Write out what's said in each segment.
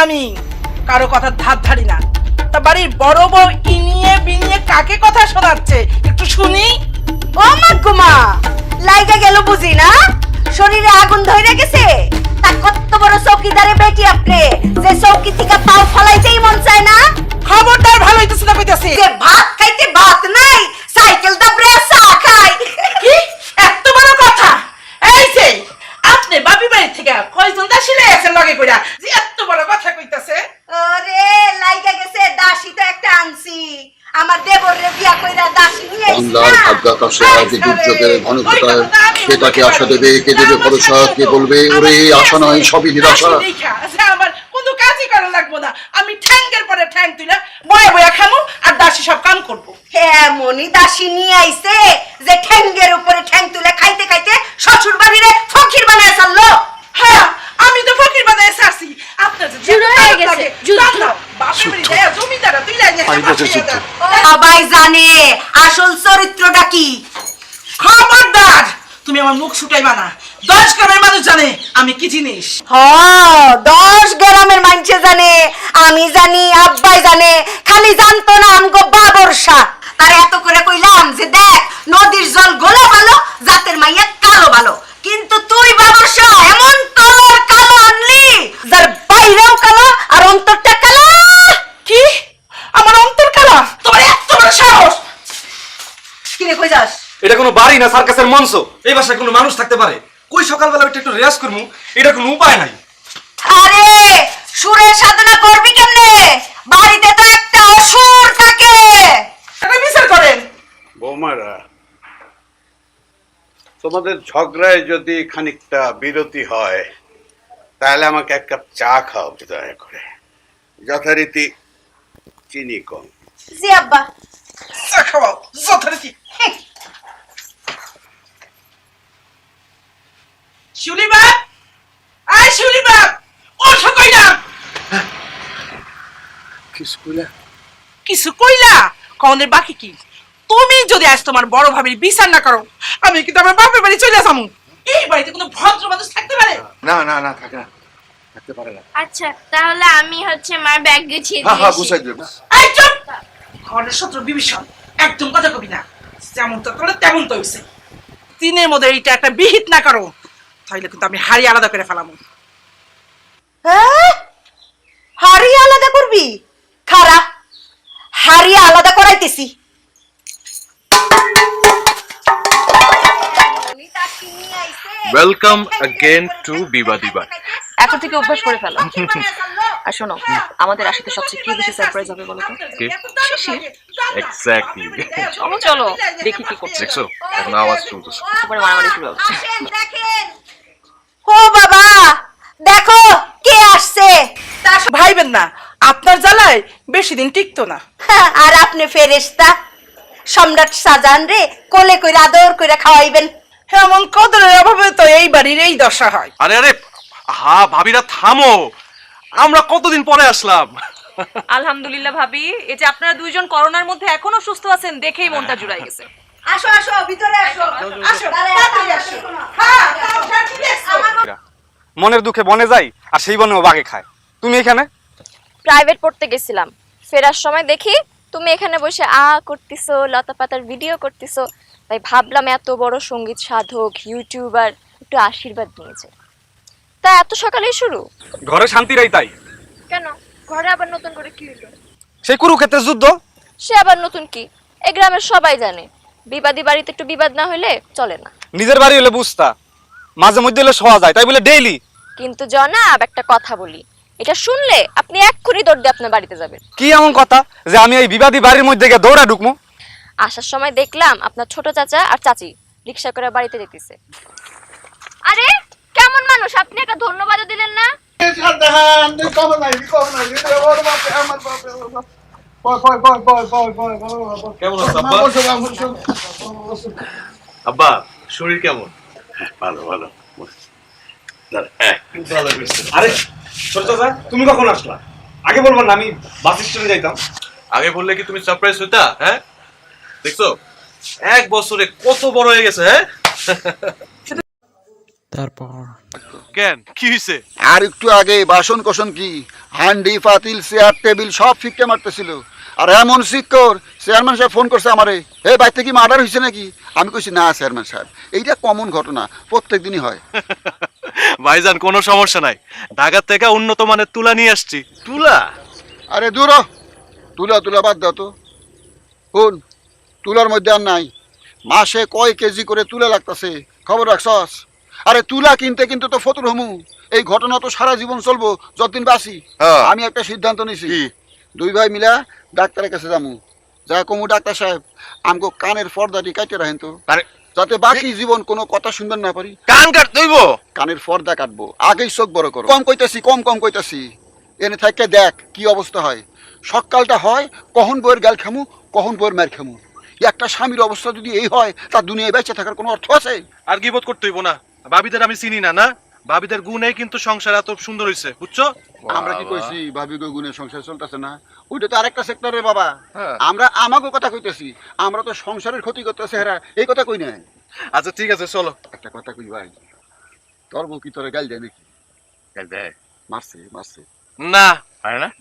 আমি কারো কথা ধার ধারি না। তা বাড়ির বড় বউ ইনিয়ে বিনিয়ে কাকে কথা শোনাচ্ছে একটু শুনি। ও মা গুমা, লাইগা গেল বুঝি না? শরীরে আগুন ধরে গেছে। তা কত বড় চৌকিদারে বেটি আপনি, যে চৌকি থেকে পাও ফলাইতেই মন চায় না। খবরদার ভালো হইতেছে না কইতাছি। যে ভাত খাইতে ভাত নাই, সাইকেল দাবড়ে চা খাই। কি এত বড় কথা? এই যে আপনি বাপি বাড়ি থেকে কয়জন দাসী লয়ে আছেন লগে কইরা যে এত বড় কথা কইতাছে? ওরে লাইগা গেছে, দাসী তো একটা আনছি। আমার দেবরে বিয়া কইরা দাসী নিয়ে আইছি বাংলার না। ভাগ্যাকাশে আজ দুর্যোগের ঘনঘটায় কে তাকে আশা দেবে, কে দেবে ভরসা, কে বলবে ওরে আশা নয় সবই নিরাশা। আমার কোনো কাজই করা লাগবো না, আমি ঠ্যাঙ্গের পরে ঠ্যাং তুইলা বয়া বয়া খামু আর দাসী সব কাম করবো। এমনই দাসী নিয়ে আইছে যে ঠ্যাঙ্গের উপরে ঠ্যাং তুলে খাইতে খাইতে শ্বশুর বাড়িরে ফকির বানায় ছাড়লো। হ্যাঁ আমি তো ফকির বানায় ছাড়ছি। আপনার যে জুড়ে হয়ে গেছে, যুদ্ধ বাপের বাড়ি যায় জমিদারা তুই লাগে সবাই জানে আসল চরিত্রটা কি। খবরদার তুমি আমার মুখ ছুটাইবা না। 10 গ্রামের মানুষ জানে আমি কি জিনিস। 10 গ্রামের মানুষে জানে, আমি জানি, আব্বাই জানে, খালি জানতো না আমগো বাবর শাহ। তার এত করে কইলাম যে দেখ নদীর জল গোলা ভালো, জাতের মাইয়া কালো ভালো, কিন্তু তুই বাবর শাহ এমন কালার কালো আনলি যার বাইরেও কালো আর অন্তরটা কালো। কি আমার অন্তর কালা? তোমার এত বড় সাহস! কিরে কই যাস? এটা কোনো বাড়ি না সার্কাসের মঞ্চ। এই বাসায় কোনো মানুষ থাকতে পারে? কই সকালবেলা ওইটা একটু রেয়াজ করবো, এটা কোনো উপায় নাই। আরে সুরের সাধনা করবি কেমনে? বাড়িতে তো একটা অসুর থাকে। এটা বিচার করেন। বৌমারা, তোমাদের ঝগড়ায় যদি খানিকটা বিরতি হয় তাহলে আমাকে এক কাপ চা খাও দয়া করে, যথারীতি চিনি কম। জি আব্বা। চা খাওয়াও যথারীতি। শিউলি বাপ, আই শিউলি বাপ, ওঠো কইলা। কিছু কইলা কনের বাকি কি? তুমি যদি আজ তোমার বড় ভাবির বিচার না করো আমি কিন্তু আমার বাপের বাড়ি চলে যাবো। এই বাড়িতে কোনো ভদ্র মানুষ থাকতে পারে? না না না থাকে না, থাকতে পারে না। আচ্ছা তাহলে আমি হচ্ছে মার ব্যাগ গুছিয়ে হ্যাঁ হ্যাঁ দিয়েছি। বুঝাই দেব। এই চুপ! ঘরের শত্রু বিভীষণ, একদম কথা কবি না। যেমন তো করে তেমন তো হইছে। দিনের মধ্যে এইটা একটা বিহিত না করো তাহলে কিন্তু আমি হাড়ি আলাদা করে ফেলামু। হ্যাঁ? হাড়ি আলাদা করবি? খারা হাড়ি আলাদা করাইতেছি। ওয়েলকাম अगेन টু বিবাদিবার। এখন থেকে অভ্যাস করে ফেলো। আর শোনো, আমাদের আসলে সবচেয়ে কি বেশি সারপ্রাইজ হবে বলো তো? কি? শিশির। এক্স্যাক্টলি। চলো চলো দেখি কি করছে। দেখছো এখন আওয়াজ শুনতেছো? তারপরে মারামারি শুরু হচ্ছে। ও বাবা দেখো কে আসছে। ভাইবেন না, আপনার জ্বালায় বেশি দিন টিকতো না। আর আপনি ফেরেশতা, সম্রাট শাহজাহান রে কোলে কইরা আদর কইরা খাওয়াইবেন। এমন কদরের অভাবে তো এই বাড়ির এই দশা হয়। আরে আরে হা ভাবিরা থামো, আমরা কতদিন পরে আসলাম। আলহামদুলিল্লাহ ভাবি, এই যে আপনারা দুইজন করোনার মধ্যে এখনো সুস্থ আছেন দেখেই মনটা জুড়াই গেছে। আসো আসো ভিতরে আসো। আসো তাড়াতাড়ি আসো। হ্যাঁ তাও ঠিক আছে। মনের দুঃখে বনে যাই আর সেই বনেও বাগে খায়। তুমি এখানে? প্রাইভেট পড়তে গেছিলাম, ফেরার সময় দেখি তুমি এখানে বসে করতেছো, লতা পাতার ভিডিও করতেছো, তাই ভাবলাম এত বড় সঙ্গীত সাধক ইউটিউবার একটু আশীর্বাদ নিয়েছে। তা এত সকালেই শুরু? ঘরে শান্তি রাই তাই। কেন ঘরে আবার নতুন করে কি হলো? সেই কুরুক্ষেত্রের যুদ্ধ। সে আবার নতুন কি? এই গ্রামের সবাই জানে বিবাদী বাড়িতে একটু বিবাদ না হলে চলে না। নিজের বাড়ি হলে বুঝতা, মাঝে মধ্যে হলে শোয়া যায়, তাই বলে ডেইলি। কিন্তু জনাব একটা কথা বলি, এটা শুনলে আপনি এক্ষুনি দৌড় দিয়ে আপনার বাড়িতে যাবেন। কি এমন কথা যে আমি এই বিবাদী বাড়ির মধ্যে গিয়ে দৌড়া ঢুকমু? আসার সময় দেখলাম আপনার ছোট চাচা আর চাচি রিকশা করে বাড়িতে যেতেছে। আরে কেমন মানুষ আপনি, একটা ধন্যবাদও দিলেন না। আব্বা শরীর কেমন? ভালো ভালো। আরে ছোট চাচা তুমি কখন আসলা? আগে বলবো না, আমি বাস স্ট্যান্ডে যাইতাম। আগে বললে কি তুমি সারপ্রাইজ হইতা? হ্যাঁ দেখছো 1 বছরে কত বড় হয়ে গেছে। হ্যাঁ কেন কি হয়েছে? আর একটু আগে বাসন কোসন কি হান্ডি পাতিল চেয়ার টেবিল সব ফিকে মারতেছিল। আর এমন শিক্ষর চেয়ারম্যান সাহেব ফোন করছে আমারে, এই বাড়িতে কি মার্ডার হয়েছে নাকি? আমি কইছি না চেয়ারম্যান সাহেব, এইটা কমন ঘটনা, প্রত্যেক দিনই হয়। ভাইজান কোনো সমস্যা নাই, ঢাকা থেকে উন্নত মানের তুলা নিয়ে আসছি। তুলা? আরে দূর হ। তুলা তুলা বাদ দাও তো। শুন, তুলার মধ্যে আর নাই। মাসে কয় কেজি করে তুলা লাগতেছে খবর রাখছস? আরে তুলা কিনতে কিন্তু তো ফতুর হমু। এই ঘটনা তো সারা জীবন চলবো যতদিন বাঁচি। হ্যাঁ। আমি একটা সিদ্ধান্ত নিছি, দুই ভাই মিলা ডাক্তারের কাছে যামু। যা কমু, ডাক্তার সাহেব আমগো কানের পর্দাটি কাটে রাখেন তো, যাতে বাকি জীবন কোনো কথা শুনবেন না পারি। কান কাট দইব? কানের পর্দা কাটবো, আগেই চোখ বড় করো। কম কইতাছি, কম কইতাছি। এনে থাকতে দেখ কি অবস্থা হয়। সকালটা হয় কখন বইয়ের গাল খামু, কখন বইয়ের মার খামু। একটা স্বামীর অবস্থা যদি এই হয়, তার দুনিয়ায় বেঁচে থাকার কোনো অর্থ আছে? আর গিবত করতে হইব না। ভাবিদের আমি চিনি না, না ভাবিদের গুণে কিন্তু সংসার এত সুন্দর হইছে, বুঝছো? আমরা কি কইছি ভাবি গো গুণে সংসার চলতেছে না? ওইটা তো আরেকটা সেক্টরে বাবা। আমরা আমাকে কথা কইতেছি, আমরা তো সংসারের ক্ষতি করতেছে হেরা, এই কথা কই না। আচ্ছা ঠিক আছে চলো। একটা কথা কই ভাই, তোর বউ কি তোরে গাল দেয় নাকি? মারছে মারছে না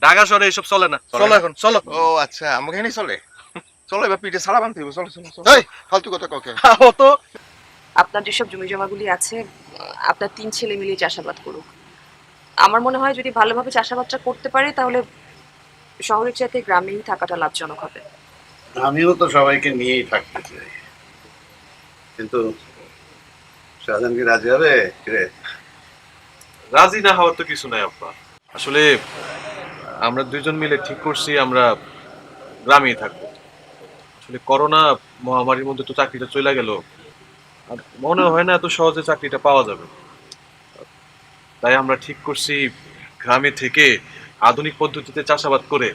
ঢাকা শহরে এইসব চলে না। চলো এখন চলো। ও আচ্ছা, আমাকে এখানেই চলে। চলো এবার পিঠে সারা বানতে হবে। চলো চলো চলো। এই ফালতু কথা কাউকে। ও তো আপনার যেসব জমি জমাগুলি আছে, আপনার 3 ছেলে মিলিয়ে চাষাবাদ করুক। আমার মনে হয় যদি ভালোভাবে চাষাবাদটা করতে পারে তাহলে শহরের চাইতে গ্রামেই থাকাটা লাভজনক হবে। আমিও তো সবাইকে নিয়েই থাকতে চাই, কিন্তু শাহজাহান কি রাজি হবে? রে রাজি না হওয়ার তো কিছু নাই আব্বা। আসলে আমরা দুইজন মিলে ঠিক করছি আমরা গ্রামেই থাকবো। আসলে করোনা মহামারীর মধ্যে তো চাকরিটা চলে গেল, আর মনে হয় না এত সহজে চাকরিটা পাওয়া যাবে। তাই আমরা ঠিক করছি গ্রামে থেকে আধুনিক পদ্ধতিতে চাষাবাদ করে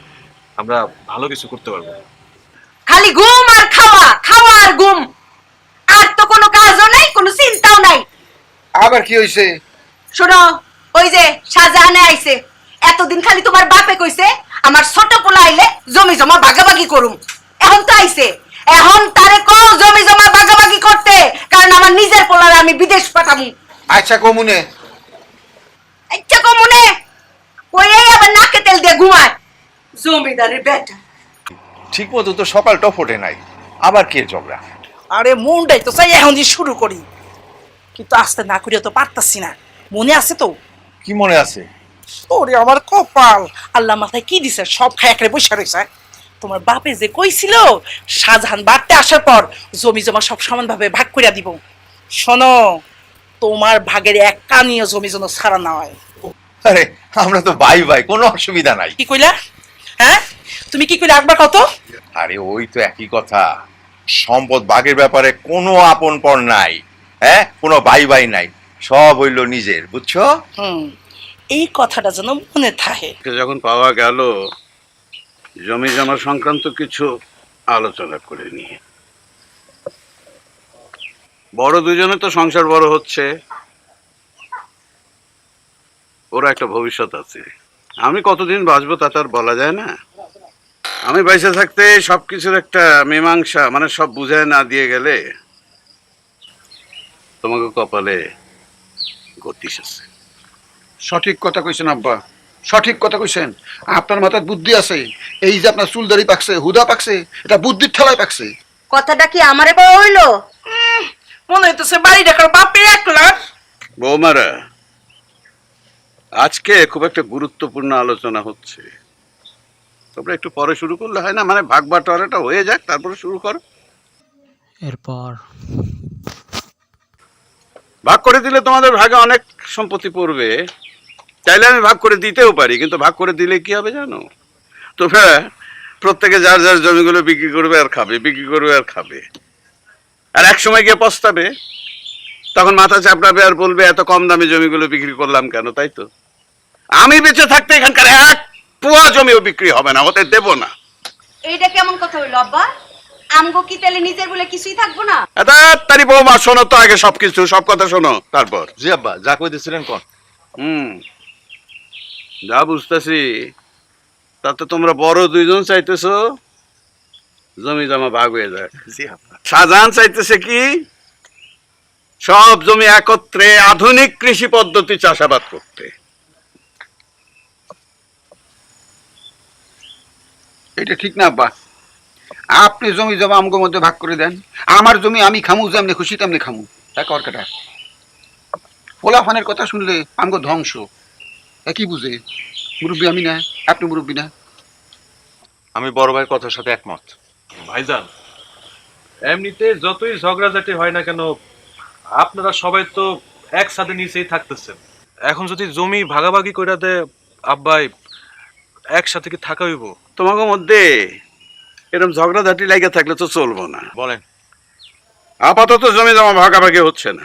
আমরা ভালো কিছু করতে পারবো। খালি ঘুম আর খাওয়া, খাওয়া আর ঘুম, আর তো কোনো কাজও নাই, কোনো চিন্তাও নাই। আবার কি হয়েছে? শোনো, ওই যে শাহজাহানে আইছে, এতদিন খালি তোমার বাপে কইছে আমার ছোট পোলা আইলে জমি জমা ভাগাভাগি করুম। এখন তো আইছে, এখন তারে কও জমি জমা ভাগাভাগি করতে, কারণ আমার নিজের পোলারে আমি বিদেশ পাঠামু। আচ্ছা কমুনে আচ্ছা কমুনে কইই আবার নাকে তেল দিয়ে ঘুমায় জমিদারের বেটা। ঠিক মতো তো সকালটা ফোটে নাই, আবার কে ঝগড়া? আরে মনটাই তো চাই এখন দিয়ে শুরু করি, কিন্তু আস্তে না করিয়া তো পারতাছি না। মনে আছে তো? কি মনে আছে? ওরে আমার কপাল, আল্লাহ মাথায় কি দিছে, সব খায় একরে বসে রয়েছে। তোমার বাপে যে কইছিল শাহজাহান বাড়তে আসার পর জমি জমা সব সমানভাবে ভাগ করিয়া দিব। শোনো, তোমার ভাগের এক কানিও জমি যেন ছাড়া না হয়। আরে আমরা তো ভাই ভাই, কোনো অসুবিধা নাই। কি কইলা? হ্যাঁ তুমি কি কইলা একবার কত? আরে ওই তো একই কথা, সম্পদ ভাগের ব্যাপারে কোনো আপন পর নাই, হ্যাঁ কোনো ভাই ভাই নাই, সব হইল নিজের, বুঝছো? এই কথাটা যেন মনে থাকে। যখন পাওয়া গেল, জমি জমা সংক্রান্ত কিছু আলোচনা করে নিয়ে বড় দুজনে তো সংসার বড় হচ্ছে, ওরা একটা ভবিষ্যৎ আছে। আমি কতদিন বাঁচবো তা তার বলা যায় না। আমি বেঁচে থাকতে সবকিছুর একটা মীমাংসা, মানে সব বুঝায় না দিয়ে গেলে তোমাকে কপালে গতিস আছে। সঠিক কথা কইছেন আব্বা, সঠিক কথা কইছেন। আপনার মাথায় বুদ্ধি আছে। এই যে আপনার চুলদারি পাকছে, হুদা পাকছে, এটা বুদ্ধির ঠেলায় পাকছে। কথাটা কি আমারে কওয়া হইলো? মনে হইতেছে বাড়ি দেখার বাপের একলা। বৌমারা, আজকে খুব একটা গুরুত্বপূর্ণ আলোচনা হচ্ছে, তোমরা একটু পরে শুরু করলে হয় না? মানে ভাগ বাটোয়ারাটা হয়ে যাক, তারপরে শুরু করো। এরপর ভাগ করে দিলে তোমাদের ভাগে অনেক সম্পত্তি পড়বে। চাইলে আমি ভাগ করে দিতেও পারি, কিন্তু ভাগ করে দিলে কি হবে জানো? তোমরা প্রত্যেকে যার যার জমিগুলো বিক্রি করবে আর খাবে, বিক্রি করবে আর খাবে, আর এক সময় গিয়ে পস্তাবে, তখন মাথা চাপড়াবে আর বলবে এত কম দামে জমিগুলো বিক্রি করলাম কেন। তাই তো আমি বেঁচে থাকতে এখানকার এক পোয়া জমিও বিক্রি হবে না, হতে দেব না। এইটা কেমন কথা হইলো আব্বা? আমগো কি তাহলে নিজের বলে কিছুই থাকবো না? তারি বৌমা, শোনো তো আগে সবকিছু, সব কথা শোনো তারপর। জি আব্বা, যা কইতেছিলেন কোন। যা বুঝতেছি তাতে তোমরা বড় দুইজন চাইতেছো জমি জমা ভাগ হয়ে যায়। জি আব্বা। শাহজাহান চাইতেছে কি সব জমি একত্রে আধুনিক কৃষি পদ্ধতি চাষাবাদ করতে। এটা ঠিক না আব্বা, আপনি জমি জমা আমগো মধ্যে ভাগ করে দেন, আমার জমি আমি খামু, যেমনি খুশি তেমনি খামু। এক অর্কাটা পোলাফানের কথা শুনলে আমগো ধ্বংস। কি বুঝে মুরব্বী আমি না, আপনি মুরব্বী না? আমি বড় ভাইয়ের কথার সাথে একমত। ভাইজান, এমনিতে যতই ঝগড়াঝাটি হয় না কেন, আপনারা সবাই তো একসাথে নিচেই থাকতেছেন। এখন যদি জমি ভাগাভাগি করে দেয় আব্বাই, একসাথে কি থাকা হইব? তোমাদের মধ্যে এরকম ঝগড়াঝাটি লেগে থাকলে তো চলবো না। বলেন। আপাতত জমি জমা ভাগাভাগি হচ্ছে না,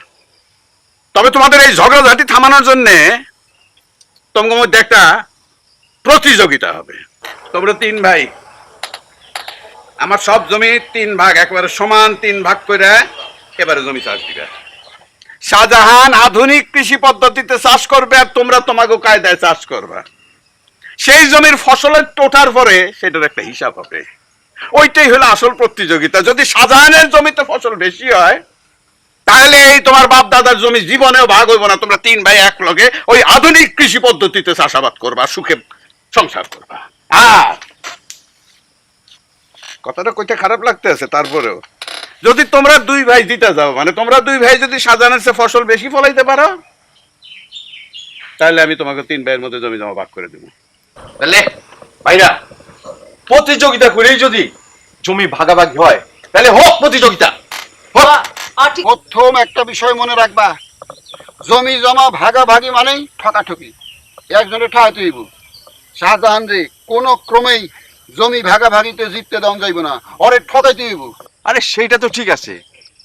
তবে তোমাদের এই ঝগড়াঝাটি থামানোর জন্যে তোমাদের মধ্যে একটা প্রতিযোগিতা হবে। তোমরা 3 ভাই আমার সব জমি 3 ভাগ, একেবারে সমান 3 ভাগ করে এবারে জমি চাষ দিবে। শাহজাহান আধুনিক কৃষি পদ্ধতিতে চাষ করবে, আর তোমরা তোমাকে কায়দায় চাষ করবা। সেই জমির ফসলের টোটার পরে সেটার একটা হিসাব হবে। ওইটাই হলো আসল প্রতিযোগিতা। যদি শাহজাহানের জমিতে ফসল বেশি হয়, তাহলে এই তোমার বাপ দাদার জমি জীবনেও ভাগ হইব না। তোমরা 3 ভাই এক লগে ওই আধুনিক কৃষি পদ্ধতিতে চাষাবাদ করবা, সুখে সংসার করবা। আর কথাটা কইতে খারাপ লাগতেছে, তারপরেও যদি তোমরা 2 ভাই দিতে যাও, মানে তোমরা 2 ভাই যদি শাহজাহানের চেয়ে ফসল বেশি ফলাইতে পারো, তাহলে আমি তোমাকে 3 ভাইয়ের মধ্যে জমি জমা ভাগ করে দেবো। তাহলে ভাইরা, প্রতিযোগিতা করেই যদি জমি ভাগাভাগি হয়, তাহলে হোক প্রতিযোগিতা। প্রথম একটা বিষয় মনে রাখবা, জমি জমা ভাগাভাগি মানেই ঠকাঠকি, একজনে ঠাইতে হইব। শাহজাহান রে কোনো ক্রমেই জমি ভাগাভাগিতে জিততে দেওয়া যাইব না, ওরে ঠকাইতে হইব। আরে সেইটা তো ঠিক আছে,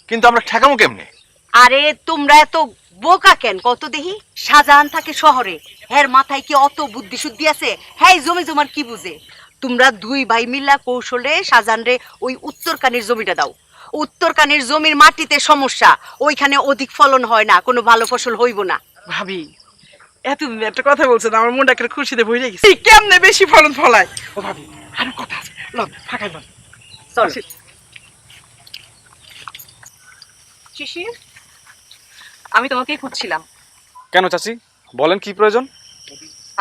কিন্তু আমরা ঠেকামো কেমনে? আরে তোমরা এত বোকা কেন কত দেখি? শাহজাহান থাকে শহরে, এর মাথায় কি অত বুদ্ধি শুদ্ধি আছে? হ্যাঁ, জমি জমার কি বুঝে? তোমরা 2 ভাই মিলা কৌশলে শাহজাহান রে ওই উত্তরকানির জমিটা দাও। উত্তরকানির জমির মাটিতে সমস্যা, ওইখানে অধিক ফলন হয় না, কোনো ভালো ফসল হইব না। ভাবি এতদিন একটা কথা বলছেন, আমার মনটা একটা খুশিতে ভরে গেছে। কেমনে বেশি ফলন ফলায়? ও ভাবি আরো কথা আছে, লন ফাঁকাই লন। চল শিশির, আমি তোমাকেই খুঁজছিলাম। কেন চাচি, বলেন কি প্রয়োজন?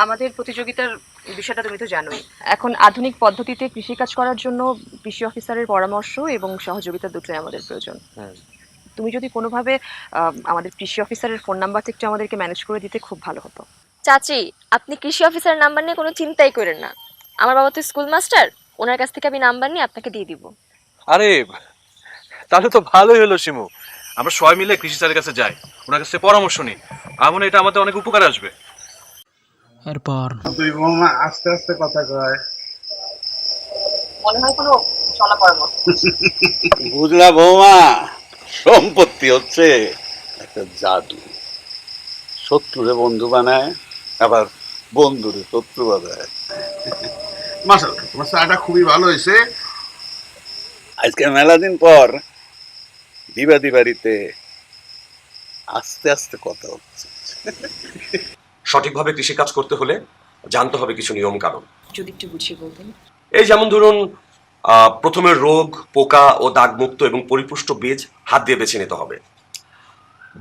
আমাদের প্রতিযোগিতার বিষয়টা তুমি তো জানোই। এখন আধুনিক পদ্ধতিতে কৃষিকাজ করার জন্য কৃষি অফিসারের পরামর্শ এবং সহযোগিতা দুটোই আমাদের প্রয়োজন। তুমি যদি কোনোভাবে আমাদের কৃষি অফিসারের ফোন নাম্বারটা একটু আমাদেরকে ম্যানেজ করে দিতে খুব ভালো হতো। চাচি, আপনি কৃষি অফিসারের নাম্বার নিয়ে কোনো চিন্তাই করেন না। আমার বাবা তো স্কুল মাস্টার, ওনার কাছ থেকে আমি নাম্বার নিয়ে আপনাকে দিয়ে দিব। আরে তাহলে তো ভালোই হলো শিমু, আমরা সবাই মিলে কৃষি স্যারের কাছে যাই, ওনার কাছে পরামর্শ নিই। আমার মনে হয় এটা আমাদের অনেক উপকারে আসবে। এরপর তুই বৌমা আস্তে আস্তে কথা কয়। মনে হয় কোনো চলা পরামর্শ। বুঝলা বৌমা, সম্পত্তি হচ্ছে একটা জাদু। শত্রুরে বন্ধু বানায়, আবার বন্ধুরে শত্রু বানায়। মাশাআল্লাহ, তোমার চাটা খুবই ভালো হয়েছে। আজকে মেলা দিন পর দিবাদি বাড়িতে আস্তে আস্তে কথা হচ্ছে। সঠিকভাবে কৃষিকাজ করতে হলে জানতে হবে কিছু নিয়ম কানুন। যদি একটু বুঝিয়ে বলতেন। এই যেমন ধরুন, প্রথমে রোগ, পোকা ও দাগমুক্ত এবং পরিপুষ্ট বীজ হাত দিয়ে বেছে নিতে হবে।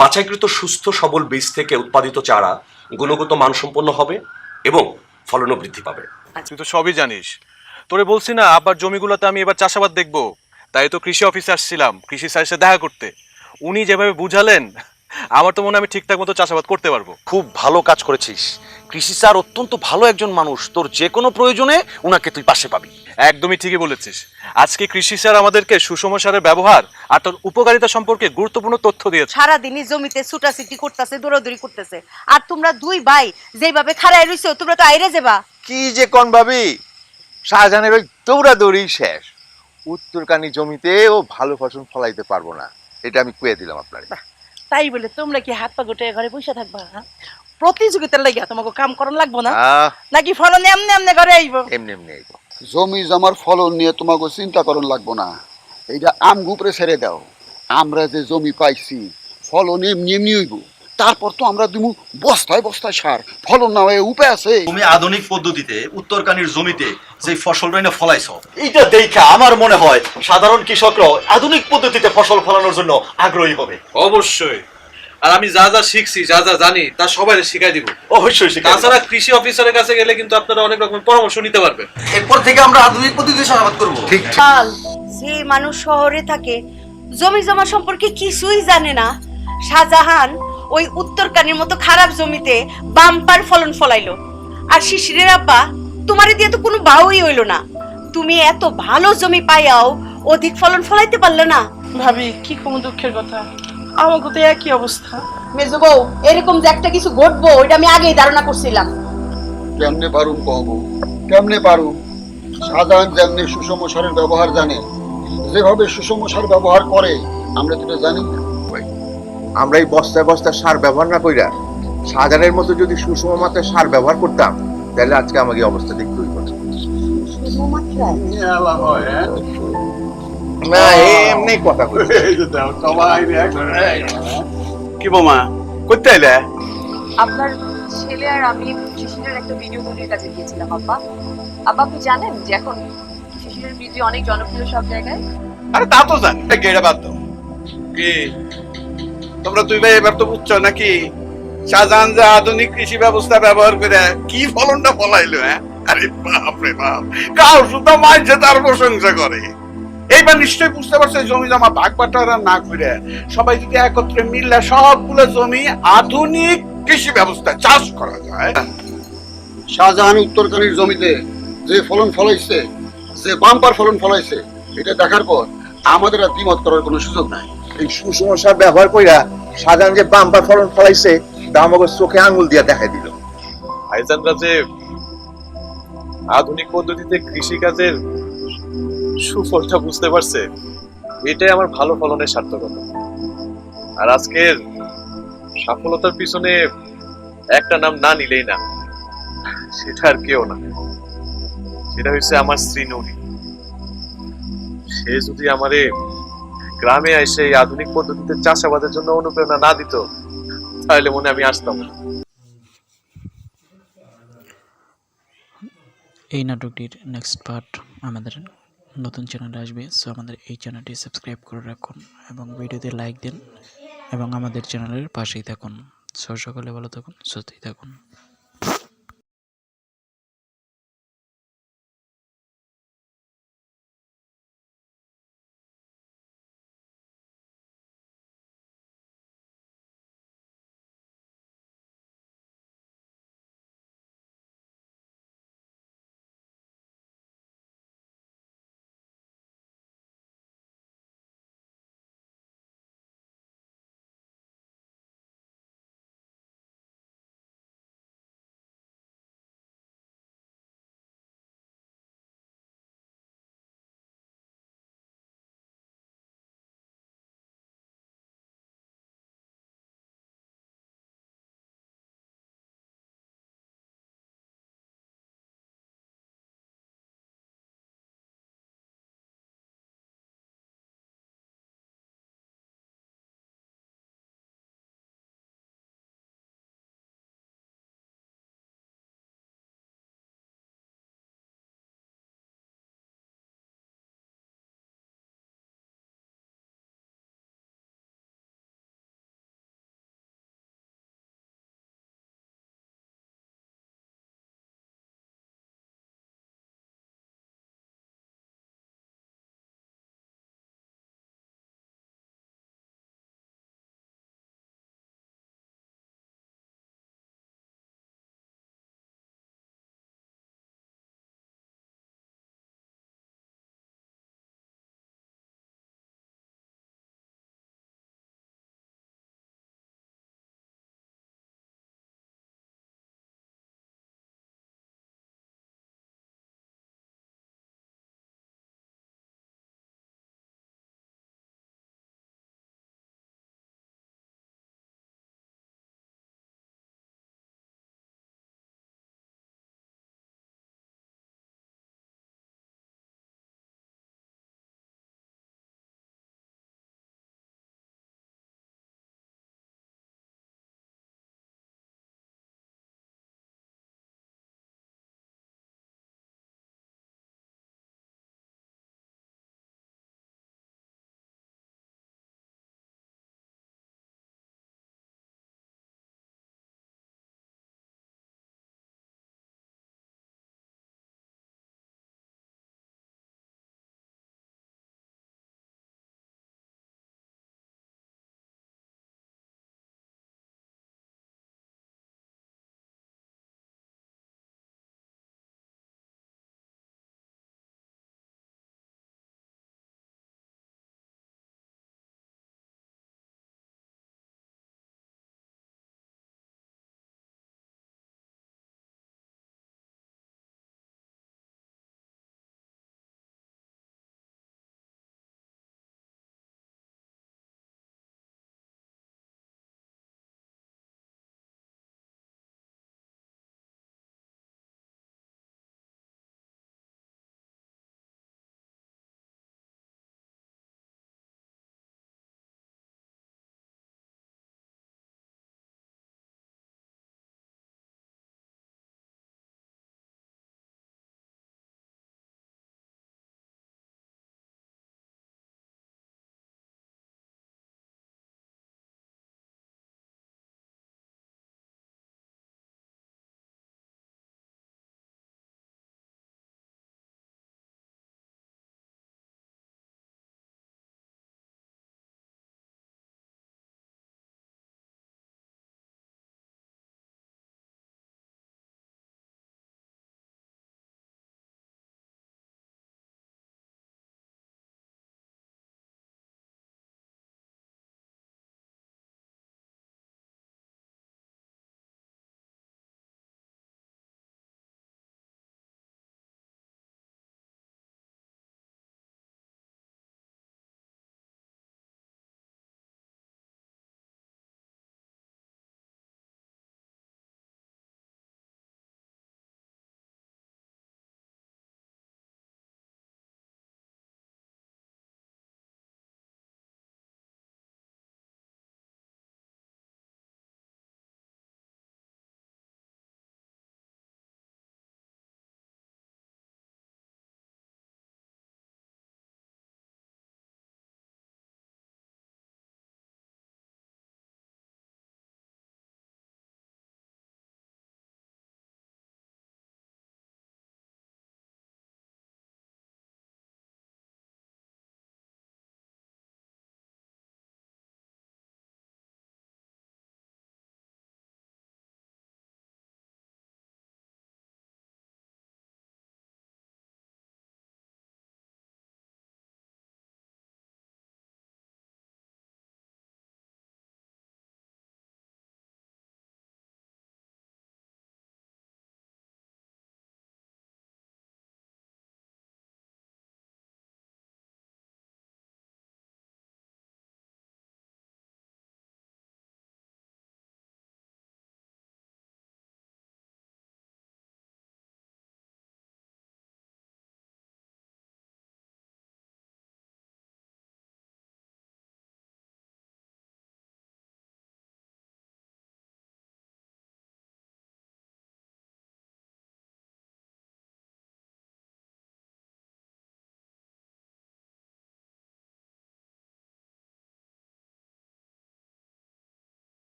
বাছাইকৃত সুস্থ সবল বীজ থেকে উৎপাদিত চারা গুণগত মানসম্পন্ন হবে এবং ফলনও বৃদ্ধি পাবে। তুই তো সবই জানিস, তোরে বলছি না আবার জমিগুলোতে আমি এবার চাষাবাদ দেখবো, তাই তো কৃষি অফিসে আসছিলাম কৃষি স্যারের সাথে দেখা করতে। উনি যেভাবে বুঝালেন, আমার তো মনে হয় আমি ঠিকঠাক মতো চাষাবাদ করতে পারবো। খুব ভালো কাজ করেছিস। কৃষি স্যার অত্যন্ত ভালো একজন মানুষ, তোর যে কোনো প্রয়োজনে উনাকে তুই পাশে পাবি। একদমই ঠিকই বলেছিস। আজকে কৃষি স্যার আমাদেরকে সুষম সারের ব্যবহার আর তার উপকারিতা সম্পর্কে গুরুত্বপূর্ণ তথ্য দিয়েছে। সারাদিনই জমিতে ছুটাছুটি করতেছে, দৌড়াদৌড়ি করতেছে, আর তোমরা 2 ভাই যেভাবে খাড়ায় রইছো, তোমরা তো আইরে যাবা। কি যে কোন ভাবি, শাহজাহানের ওই দৌড়াদৌড়ি শেষ। উত্তরকানি জমিতে ও ভালো ফসল ফলাইতে পারবো না, এটা আমি কয়ে দিলাম আপনার। তাই বলে তোমরা কি হাত পা গুটে ঘরে বসে থাকবা? প্রতিযোগিতার লাগিয়া তোমাকে কাম করান লাগবো না নাকি? ফলন এমনি এমনি ঘরে আইব? এমনি এমনি আইব। জমি জমার ফলন নিয়ে তোমাকে চিন্তা করন লাগবো না, এইটা আমগুপরে ছেড়ে দাও। আমরা যে জমি পাইছি ফলন এমনি এমনি হইব, তারপর তো আমরা দিমু বস্তায় বস্তায় সার, ফলন না হয়ে উপায় আছে? তুমি আধুনিক পদ্ধতিতে উত্তরকানির জমিতে যে ফসল না ফলাইছ, এইটা দেখা আমার মনে হয় সাধারণ কৃষকরা আধুনিক পদ্ধতিতে ফসল ফলানোর জন্য আগ্রহী হবে। অবশ্যই, আর আমি যা যা শিখছি যা যা জানি তা সবাই শিখাই দিব। অবশ্যই শিখাই দিবো। তাছাড়া কৃষি অফিসারের কাছে গেলে কিন্তু আপনারা অনেক রকমের পরামর্শ নিতে পারবেন। এরপর থেকে আমরা আধুনিক পদ্ধতিতে চাষাবাদ করবো। ঠিক কাল যে মানুষ শহরে থাকে জমি জমা সম্পর্কে কিছুই জানে না, শাহজাহান ওই উত্তরকানির মতো খারাপ জমিতে বাম্পার ফলন ফলাইলো। আর শিশিরের আব্বা তোমারে দিয়ে তো কোনো বাউই হইলো না। তুমি এত ভালো জমি পাইয়াও অধিক ফলন ফলাইতে পারলে না। ভাবি কি কম দুঃখের কথা, আমাকে তো একই অবস্থা। মেজো বউ, এরকম যে একটা কিছু ঘটবো ওইটা আমি আগেই ধারণা করছিলাম। কেমনে পারুম কহবো, কেমনে পারুম? শাহজাহান যেমনি সুষম সারের ব্যবহার জানে, যেভাবে সুষম সার ব্যবহার করে আমরা তো এটা জানি না। আমরা এই বস্তায় বস্তায় সার ব্যবহার না কইরা সাধারণের মতো যদি সুষম মাত্রায় সার ব্যবহার করতাম, তাহলে আজকে আমাকে এই অবস্থা দেখতে হইতো না। না এমনি কথা কই। কি বোমা করতে আইলে? আপনার ছেলে আর আমি শিশিরের একটা ভিডিও তৈরির কাজে গিয়েছিলাম আব্বা। আব্বা আপনি জানেন যে এখন শিশিরের ভিডিও অনেক জনপ্রিয় সব জায়গায়? আরে তা তো জানি, এটা বাদ দাও। কি তোমরা দুই ভাই এবার তো বুঝছো নাকি শাহজাহান যে আধুনিক কৃষি ব্যবস্থা ব্যবহার করে কি ফলনটা ফলাইলো? হ্যাঁ, আরে বাপ রে বাপ, কাউ শুধু মাঝে তার প্রশংসা করে। এইবার নিশ্চয়ই বুঝতে পারছো জমি জমা ভাগ বাটোয়ারা না করে সবাই যদি একত্রে মিললে সবগুলো জমি আধুনিক কৃষি ব্যবস্থা চাষ করা যায়। শাহজাহান উত্তরকানির জমিতে যে ফলন ফলাইছে, যে বাম্পার ফলন ফলাইছে, এটা দেখার পর আমাদের আর দ্বিমত করার কোনো সুযোগ নাই। এই সুষম সার ব্যবহার কইরা সাধারণ যে বাম্পার ফলন ফলাইছে তা আমাকে চোখে আঙ্গুল দিয়া দেখাই দিল। ভাইজানরা যে আধুনিক পদ্ধতিতে কৃষিকাজের সুফলটা বুঝতে পারছে, এটাই আমার ভালো ফলনের সার্থকতা। আর আজকের সফলতার পিছনে একটা নাম না নিলেই না, সেটা আর কেউ না, সেটা হচ্ছে আমার স্ত্রী ননি। সে যদি আমারে গ্রামে এসে এই আধুনিক পদ্ধতিতে চাষাবাদের জন্য অনুপ্রেরণা না দিত, তাহলে মনে আমি আসতাম না। এই নাটকটির নেক্সট পার্ট আমাদের নতুন চ্যানেলে আসবে, সো আমাদের এই চ্যানেলটি সাবস্ক্রাইব করে রাখুন এবং ভিডিওতে লাইক দিন এবং আমাদের চ্যানেলের পাশেই থাকুন। সো সকলে ভালো থাকুন, সুস্থই থাকুন।